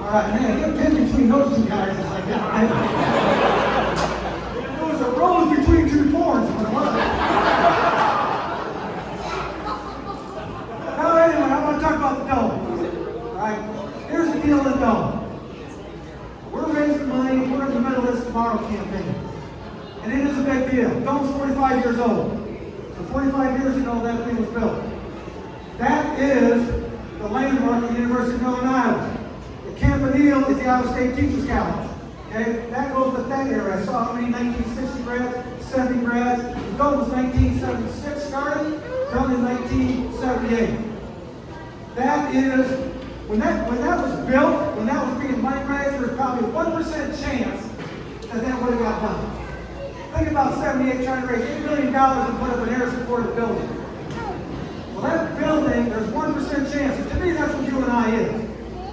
All right, man, get pinned between those two guys. It's like, yeah, there was a rose between two thorns. Now, anyway, I want to talk about the dome. All right, here's the deal with the dome. We're raising money. We're in the middle of this Tomorrow campaign. And it is a big deal. Dome's 45 years old. So 45 years ago, that thing was built. That is the landmark of the University of Northern Iowa. The Campanile is the Iowa State Teachers College. Okay? That goes with that era. I saw how many 1960 grads, 70 grads. The dome was 1976 started, done in 1978. That is, when that was built, when that was being migrated, there was probably a 1% chance that would have got done. Think about 78 trying to raise $8 million and put up an air-supported building. Well, that building, there's 1% chance. And to me, that's what UNI is.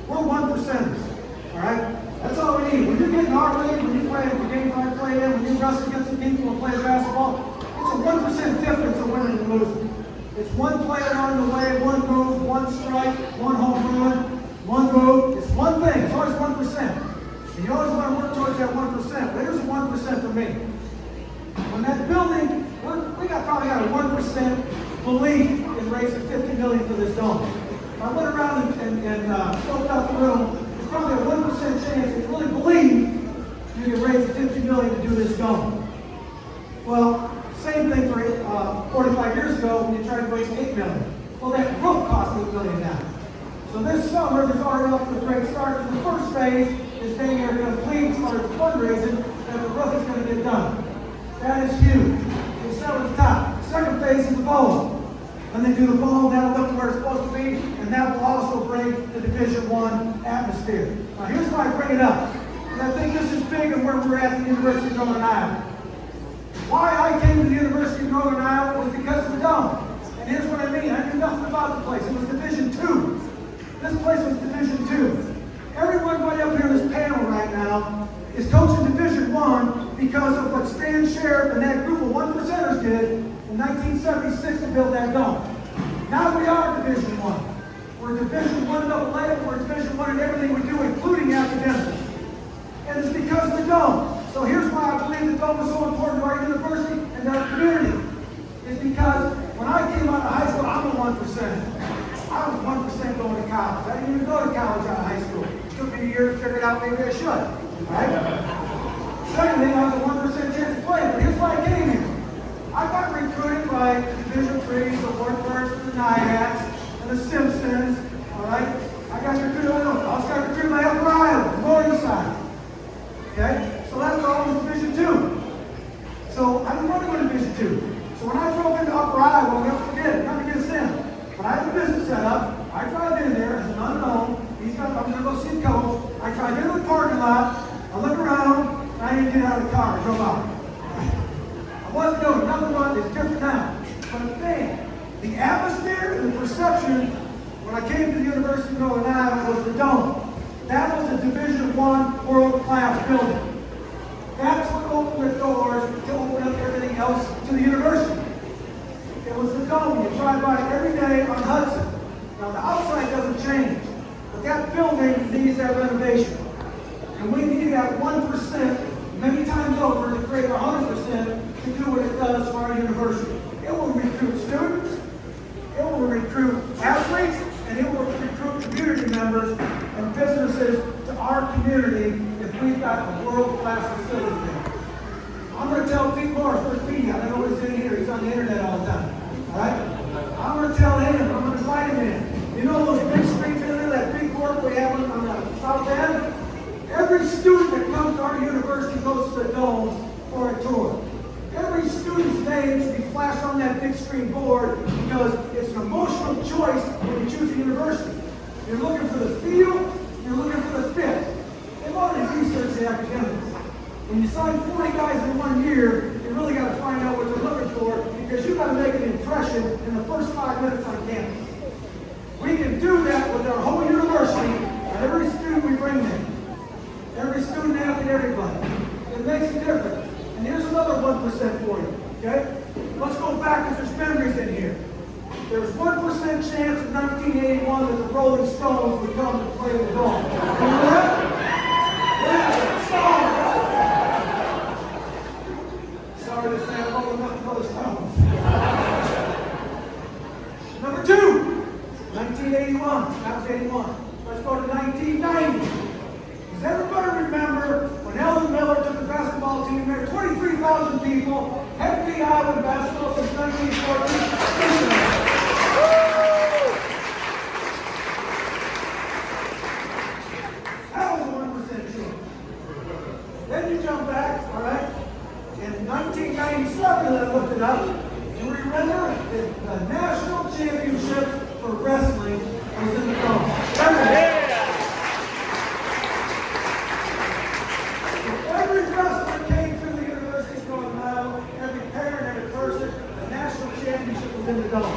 We're 1%ers. All right? That's all we need. When you get in our league, when you play in the games I play in, when you wrestle against the people and play basketball, it's a 1% difference of winning and losing. It's one player on the way, one move, one strike, one home run, one move. It's one thing. It's always 1%. And you always want to work towards that 1%. But here's the 1% for me. When that building, we probably got a 1% belief in raising $50 million for this dome. If I went around and scoped out the room, there's probably a 1% chance if you really believe you can raise $50 million to do this dome. Well, same thing for 45 years ago when you tried to raise $8 million. Well, that roof cost $8 million now. So this summer, there's already off to a great start. The first phase is getting here complete as far as fundraising, and the roof is going to get done. That is huge. We'll start at the top. The second phase is the bowl. When they do the bowl, that'll look to where it's supposed to be, and that will also bring the Division I atmosphere. Now, here's why I bring it up. And I think this is big in where we're at the University of Northern Iowa. Why I came to the University of Northern Iowa was because of the dome. And here's what I mean. I knew nothing about the place. It was Division II. This place was Division II. Everybody up here in this panel right now is coaching Division I because of what Stan Sheriff and that group of 1%ers did in 1976 to build that dome. Now we are Division I. We're Division I double A, we're Division I in everything we do, including academics. And it's because of the dome. So here's why I believe the dome is so important to our university and our community. It's because when I came out of high school, I'm a 1%. I was 1% going to college. I didn't even go to college out of high school. It took me a year to figure it out maybe I should. Right? Second thing, I was a 1% chance to play, but here's why I came here. I got recruited by Division IIIs, the Wartburgs, the Nyats, and the Simpsons. All right? I got recruited, I also got recruited by Upper Iowa, the Morningside. Okay? So that's all was Division II. So I didn't want to go to Division II. So when I drove into Upper Iowa, I'll never forget it, not against them. But I had a business set up. I drive in there as an unknown. I'm going to go see a coach. I drive into the parking lot. I look around. And I didn't get out of the car. I drove out. I wasn't doing it. Nothing wrong. It's different now. But man, the atmosphere and the perception when I came to the University of Northern Iowa was the dome. That was a Division I world-class building. That's what opened the doors to open up everything else to the university. It was the dome. You drive by it every day on Hudson. Now, the outside doesn't change, but that building needs that renovation. And we need that 1% many times over to create 100% to do what it does for our university. It will recruit students, it will recruit athletes, and it will recruit community members and businesses to our community if we've got a world-class facility there. I'm going to tell Pete Morris, where's Pete? I don't know he's in here. He's on the internet all the time. All right? I'm going to tell him. I'm going to invite him in. You know those big screens in there, that big court we have on the south end? Every student that comes to our university goes to the dome for a tour. Every student's name should be flashed on that big screen board because it's an emotional choice when you choose a university. You're looking for the field, you're looking for the fit. They've already researched the academics. When you sign 40 guys in 1 year, you really got to find out what you're looking for because you've got to make an impression in the first 5 minutes on campus. We can do that with our whole university and every student we bring in. Every student, athlete, everybody. It makes a difference. And here's another 1% for you, okay? Let's go back because there's memories in here. There was 1% chance in 1981 that the Rolling Stones would come to play the ball. Remember that? jump back, all right? In 1997, I looked it up, and we remember that the national championship for wrestling was in the dome. Every wrestler came through the University of Northern Iowa, every parent, every person, the national championship was in the dome.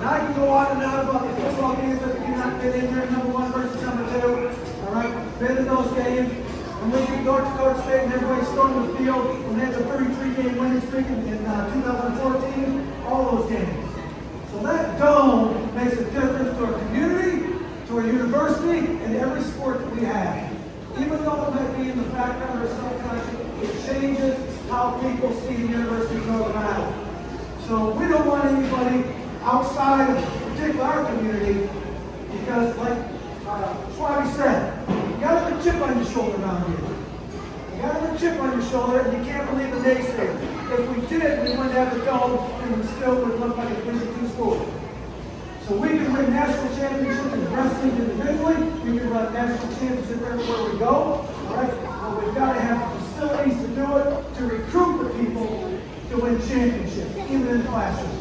And I can go on and on about the football games that we cannot fit in there, number 1 versus number 2. All right, been in those games. And we beat North Dakota State and everybody stormed the field when they had the 33-game winning streak in 2014, all those games. So that dome makes a difference to our community, to our university, and every sport that we have. Even though it might be in the background or subconscious, it changes how people see the University of Northern Iowa. So we don't want anybody outside of particularly our community, because like Schwabi said, you got to have a chip on your shoulder around here. You got to have a chip on your shoulder, and you can't believe the naysayers. If we did, we wouldn't have a dome, and we still would look like a Division II school. So we can win national championships in wrestling individually. We can run national championships everywhere we go. All right, but we've got to have the facilities to do it, to recruit the people to win championships, even in the classroom.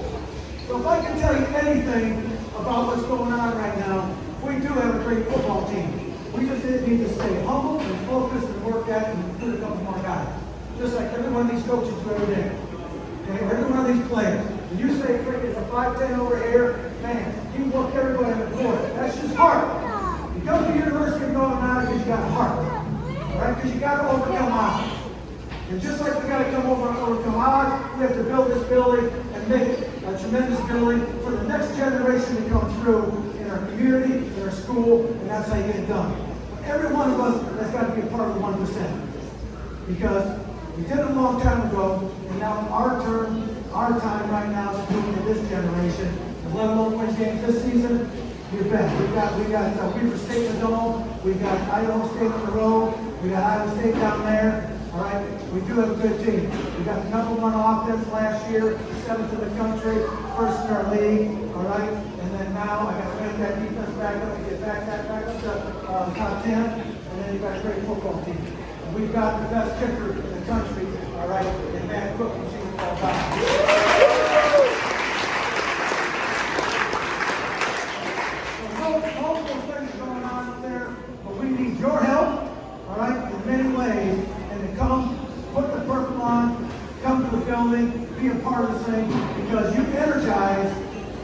So if I can tell you anything about what's going on right now, we do have a great football team. We just need to stay humble and focused and work at it and recruit a couple more guys. Just like every one of these coaches do every day. Okay, every one of these players. When you say Frick is a 5'10" over here, man, you look everybody in the court. That's just heart. You come to the University of Northern Iowa because you got heart. Right? Because you got to overcome odds. And just like we got to come over and overcome odds, we have to build this building and make it a tremendous building for the next generation to come through in our community, in our school, and that's how you get it done. Every one of us has got to be a part of the 1%. Because we did it a long time ago, and now it's our turn, our time right now to do it in this generation. And let alone win games this season, you bet. We got Weaver State in the dome, we got Idaho State on the road, we got Iowa State down there. All right, we do have a good team. We got the number 1 offense last year, 7th in the country, 1st in our league. All right, and then now I got to make that defense back up and get back up to top 10. And then you got a great football team. And we've got the best kicker in the country. All right, and Matt Cook from Cedar Falls High. So multiple things going on up there, but we need your help. All right, in many ways. To come, put the purple on, come to the building, be a part of the thing, because you energize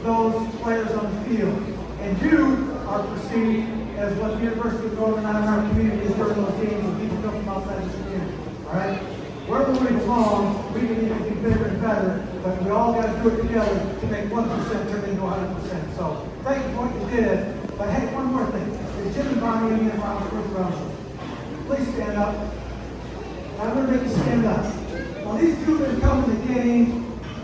those players on the field. And you are perceived as what the University of Northern Iowa and our community is during those games when people come from outside this community. All right? Wherever we belong, we can even be bigger and better, but we all got to do it together to make 1% turn into 100%. So thank you for what you did. But hey, one more thing. Is Jim and Bonnie and Ron, please stand up. I'm going to make you stand up. Well, these two have been coming to games.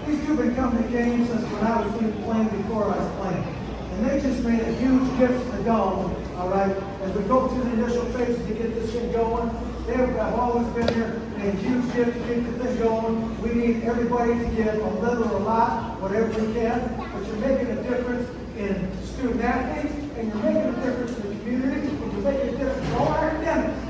These two have been coming to games since when I was even playing before I was playing. And they just made a huge gift to the dome, all right? As we go through the initial phases to get this thing going, they have always been here, made a huge gift to get the thing going. We need everybody to give a little or a lot, whatever we can. But you're making a difference in student athletes, and you're making a difference in the community, and you're making a difference in all academics.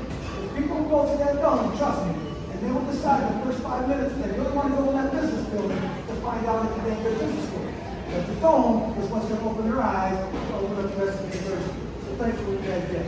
People will go to that dome, trust me, and they will decide in the first 5 minutes if they really want to go in that business building to find out if they go to business school. But the dome is what's going to open their eyes and open up the rest of the university. So thanks for what you guys did.